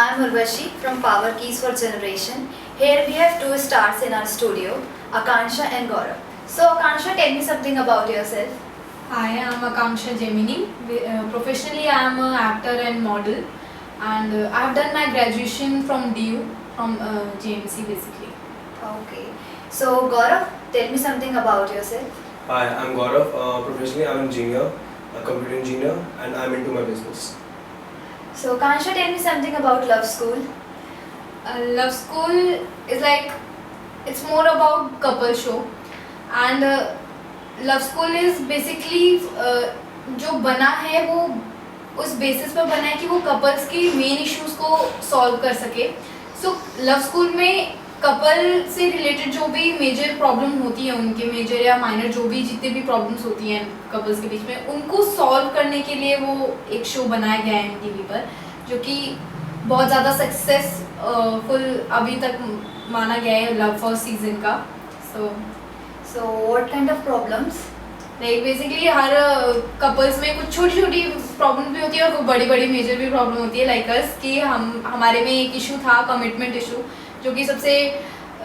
I'm Urvashi from Power Keys for Generation. Here we have two stars in our studio, Akansha and Gaurav. So Akansha, tell me something about yourself. Hi, I'm Akanksha Gemini. Professionally, I am an actor and model, and I have done my graduation from DU, from JMC basically. Okay. So Gaurav, tell me something about yourself. Hi, I'm Gaurav. Professionally, I'm an engineer, a computer engineer, and I'm into my business. So Akansha, tell me something about Love School. Love School is like, it's more about couple show, and Love School is basically जो बना है वो उस basis पर बना है कि वो कपल्स की मेन इश्यूज को सॉल्व कर सके. सो लव स्कूल में कपल से रिलेटेड जो भी मेजर प्रॉब्लम होती है, उनके मेजर या माइनर जो भी जितने भी प्रॉब्लम्स होती हैं कपल्स के बीच में, उनको सॉल्व करने के लिए वो एक शो बनाया गया है MTV पर, जो कि बहुत ज़्यादा सक्सेसफुल अभी तक माना गया है लव फर्स्ट सीजन का. So what kind of problems? Like basically her couples में कुछ छोटी छोटी प्रॉब्लम भी होती है और कुछ बड़ी बड़ी मेजर भी प्रॉब्लम होती है. लाइक अस कि हमारे में एक इशू था कमिटमेंट इशू, जो कि सबसे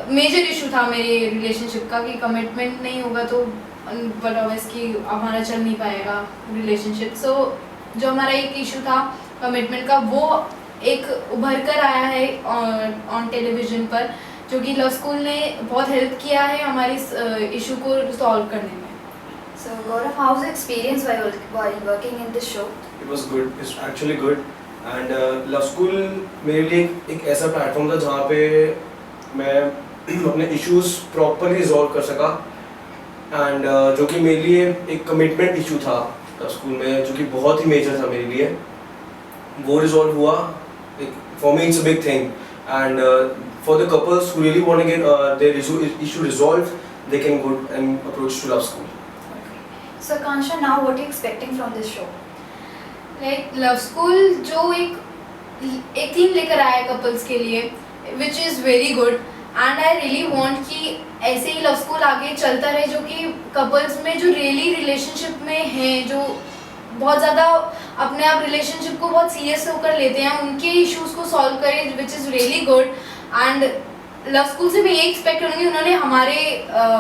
मेजर इशू था मेरे रिलेशनशिप का, कि कमिटमेंट नहीं होगा तो बट ऑब्वियस कि हमारा चल नहीं पाएगा रिलेशनशिप. सो जो हमारा एक इशू था कमिटमेंट का, वो एक उभर कर आया है ऑन टेलीविज़न पर, जो कि लव स्कूल ने बहुत हेल्प किया है हमारे इस इशू को सॉल्व करने में. So Gaurav, how's the experience while working in this show? It was good. It's actually good. And Love School मेरे लिए एक ऐसा प्लेटफॉर्म था जहाँ पे मैं अपने इश्यूज प्रॉपरली रिजॉल्व कर सका. एंड जो कि मेरे लिए एक कमिटमेंट इशू था लव स्कूल में, जो कि बहुत ही मेजर था मेरे लिए, वो रिजॉल्व हुआ. For me it's a big thing. And for the couples who really want to get their issue resolved, they can go and approach to Love School. Okay. So Akansha, now what are you expecting from this show? Like love school जो एक theme लेकर आया है couples के लिए, which is very good. And I really want कि ऐसे ही love school आगे चलता रहे, जो कि कपल्स में जो रियली रिलेशनशिप में हैं, जो बहुत ज़्यादा अपने आप रिलेशनशिप को बहुत सीरियस होकर लेते हैं, उनके इश्यूज़ को सॉल्व करें, which is really good. And love school से मैं ये एक्सपेक्ट करूँगी, उन्होंने हमारे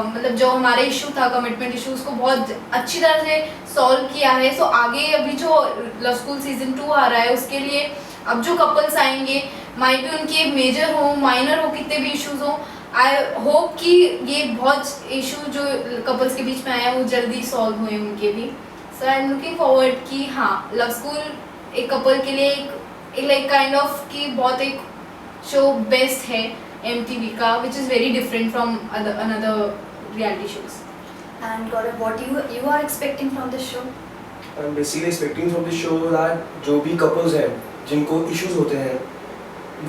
मतलब जो हमारे इशू था कमिटमेंट इशू, उसको बहुत अच्छी तरह से सॉल्व किया है. सो आगे अभी जो लव स्कूल सीजन 2 आ रहा है, उसके लिए अब जो कपल्स आएंगे, माइट भी उनके मेजर हो माइनर हो, कितने भी इश्यूज हो, आई होप कि ये बहुत इशू जो कपल्स के बीच में आया है वो जल्दी सॉल्व हुए उनके भी. सो आई एम लुकिंग फॉरवर्ड कि हाँ, लव स्कूल एक कपल के लिए एक लाइक काइंड ऑफ कि बहुत एक शो बेस्ट है MTV का, which is very different from another reality shows. And Gaurav, what you are expecting from this show? I'm basically expecting from this show that जो भी couples हैं जिनको issues होते हैं,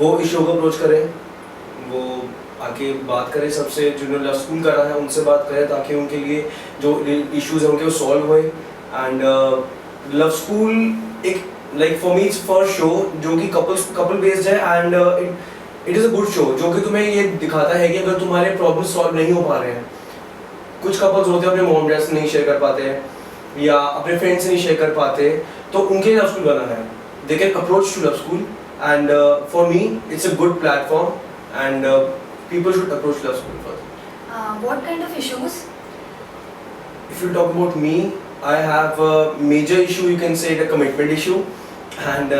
वो इस शो को अप्रोच करें, वो आके बात करें सबसे, जिन्होंने लव स्कूल करा है उनसे बात करें, ताकि उनके लिए जो इश्यूज हैं उनके वो सॉल्व हुए. एंड लव स्कूल एक like for me it's first show जो कि कपल बेस्ड है. And it is a good show जो कि तुम्हें ये दिखाता है कि अगर तुम्हारे प्रॉब्लम सॉल्व नहीं हो पा रहे हैं, कुछ कपल्स होते हैं अपने मॉम डैड से नहीं शेयर कर पाते हैं या अपने फ्रेंड से नहीं शेयर कर पाते, तो उनके लिए लव स्कूल बना है. They can approach to love school. And for me it's a good platform and people should approach love school first. What kind of issues? If you talk about me, I have a major issue, you can say the commitment issue. And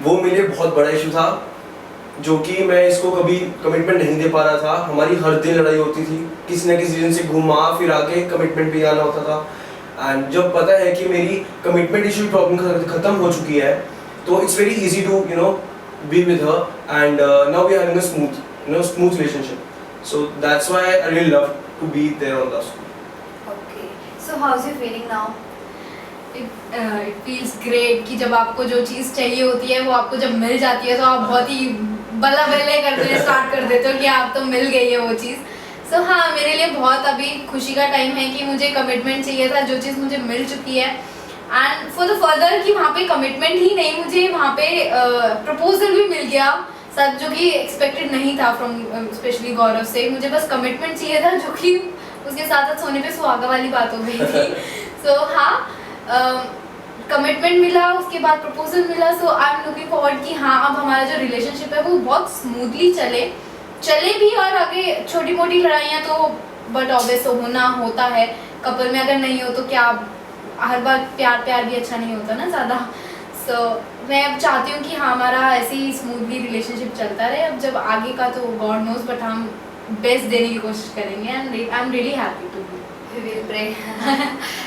वो मेरे लिए बहुत बड़ा issue था, जो कि मैं इसको कभी कमिटमेंट नहीं दे पा रहा था. हमारी हर दिन लड़ाई होती थी, किसी न किसी रीजन से घुमा फिरा के कमिटमेंट पे आना होता था. एंड जब पता है कि मेरी कमिटमेंट इशू की प्रॉब्लम खत्म हो चुकी है, तो it's very easy to be with her. And now we are having a smooth relationship. So that's why I really love to be there on Love School. Okay. So how's you feeling now? It feels great कि जब आपको जो चीज़ चाहिए होती है वो आपको जब मिल जाती है, तो आप बहुत ही बल्ला बल्ले करते स्टार्ट कर देते हो कि आप तो मिल गई है वो चीज़. सो हाँ, मेरे लिए बहुत अभी खुशी का टाइम है कि मुझे कमिटमेंट चाहिए था, जो चीज़ मुझे मिल चुकी है. एंड फॉर द फर्दर कि वहाँ पे कमिटमेंट ही नहीं, मुझे वहाँ पे प्रपोजल भी मिल गया सब, जो कि एक्सपेक्टेड नहीं था फ्रॉम स्पेशली गौरव से. मुझे बस कमिटमेंट चाहिए था, जो कि उसके साथ सोने पे सुहागा वाली बात हो गई थी. सो हाँ, कमिटमेंट मिला, उसके बाद प्रपोजल मिला, सो आई एम लुकिंग फॉरवर्ड कि हाँ अब हमारा जो रिलेशनशिप है वो बहुत स्मूथली चले भी, और आगे छोटी मोटी लड़ाइयाँ तो बट ऑब्वियस होना होता है कपल में, अगर नहीं हो तो क्या, हर बार प्यार भी अच्छा नहीं होता ना ज़्यादा। सो मैं अब चाहती हूँ कि हाँ हमारा ऐसे ही स्मूथली रिलेशनशिप चलता रहे। अब जब आगे का तो गॉड नोज, बट हम बेस्ट देने की कोशिश करेंगे and I am really happy to be. We will pray.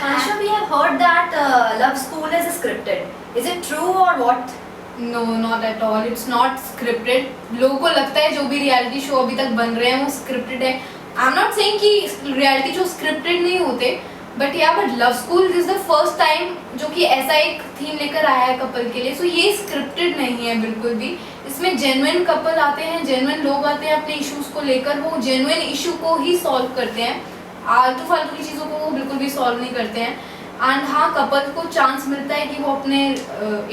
Ansha, we have heard that Love School is scripted. Is it true or what? No not at all, it's not scripted. लोगों को लगता है जो भी reality show अभी तक बन रहे हैं वो स्क्रिप्टेड है। आई एम नॉट सेइंग कि रियलिटी शो स्क्रिप्टेड नहीं होते, but love school is the first time जो कि ऐसा एक थीम लेकर आया है कपल के लिए। सो ये स्क्रिप्टेड नहीं है बिल्कुल भी। इसमें जेन्युइन कपल आते हैं, जेन्युइन लोग आते हैं अपने इश्यूज को लेकर, वो जेन्युइन इशू को ही सॉल्व करते हैं, आलतू फालतू की चीज़ों को वो बिल्कुल भी सॉल्व नहीं करते हैं। एंड हाँ, कपल को चांस मिलता है कि वो अपने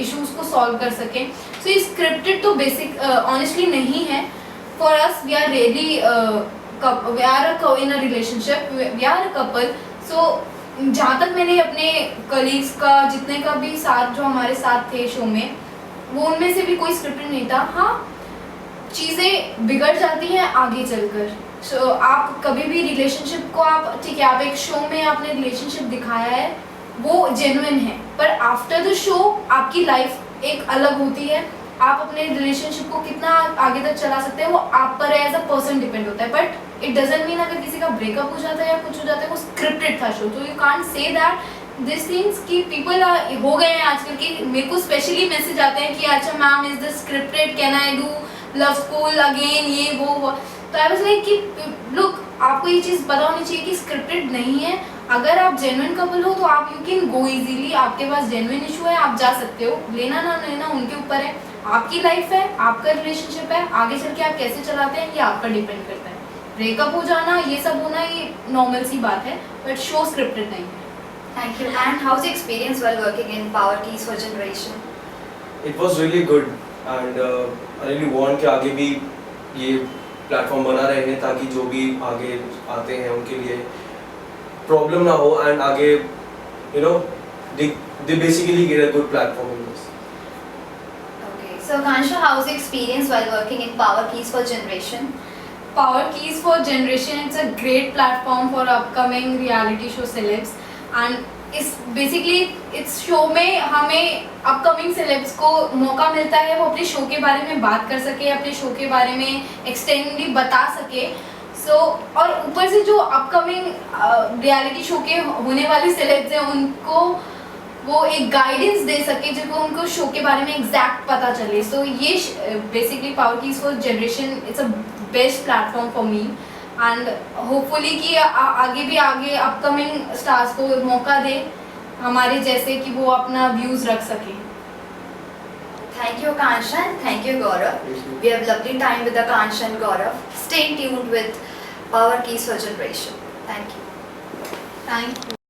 इश्यूज को सॉल्व कर सकें। सो ये स्क्रिप्टेड तो बेसिक ऑनेस्टली नहीं है। For us we are really we are in a relationship, we are a couple. So जहाँ तक मैंने अपने कलीग्स का जितने का भी साथ जो हमारे साथ थे शो में, वो उनमें से भी कोई स्क्रिप्टेड नहीं था। हाँ, चीज़ें बिगड़ जाती हैं आगे चलकर। सो आप कभी भी रिलेशनशिप को आप ठीक है, आप एक शो में आपने रिलेशनशिप दिखाया है वो जेन्युइन है, पर आफ्टर द शो आपकी लाइफ एक अलग होती है। आप अपने रिलेशनशिप को कितना आगे तक चला सकते हैं वो आप पर एज अ पर्सन डिपेंड होता है। बट इट डजंट मीन अगर किसी का ब्रेकअप हो जाता है या कुछ हो जाता है वो स्क्रिप्टेड था शो। तो you can't say that this things कि पीपल हो गए हैं आजकल की। मेरे को स्पेशली मैसेज आते हैं कि अच्छा ma'am is this scripted, can I do love school again, ये वो। तो आई वाज लाइक कि लुक, आपको ये चीज़ पता होनी चाहिए कि स्क्रिप्टेड नहीं है। अगर आप जेन्युइन कपल हो तो आप यू कैन गो इजीली, आपके पास जेन्युइन इशू है आप जा सकते हो, लेना ना लेना उनके ऊपर है। आपकी लाइफ है, आपका रिलेशनशिप है, आगे चल के आप कैसे चलाते हैं ये आप पर डिपेंड करता है। ब्रेकअप हो जाना, ये सब होना, ये नॉर्मल सी बात है, बट शो स्क्रिप्टेड नहीं है। Thank you. And how's the experience while working in Power Keys for Generation? It was really good and I really want कि आगे भी ये प्लेटफॉर्म बना रहे हैं ताकि जो भी आगे आते हैं उनके लिए प्रॉब्लम ना हो एंड आगे they basically get a good platform in this. Okay. So Kansha, how's the experience while working in Power Keys for Generation? Power Keys for Generation, it's a great platform for upcoming reality show celebs and इस basically इस show में हमें upcoming celebs को मौका मिलता है वो अपने शो के बारे में बात कर सके, अपने शो के बारे में एक्सटेंडली बता सके। सो और ऊपर से जो अपकमिंग रियलिटी शो के होने वाले सेलेब्स हैं उनको वो एक गाइडेंस दे सके जिनको उनको शो के बारे में एग्जैक्ट पता चले। सो ये basically power keys for generation it's a best platform for me and hopefully कि आगे भी आगे अपकमिंग स्टार्स को मौका दे हमारे जैसे कि वो अपना व्यूज रख सके। Thank you, Kansha, and thank you, Gaurav. We have lovely time with Kansha and Gaurav. Stay tuned with Power Keys for Generation. Thank you. Thank you.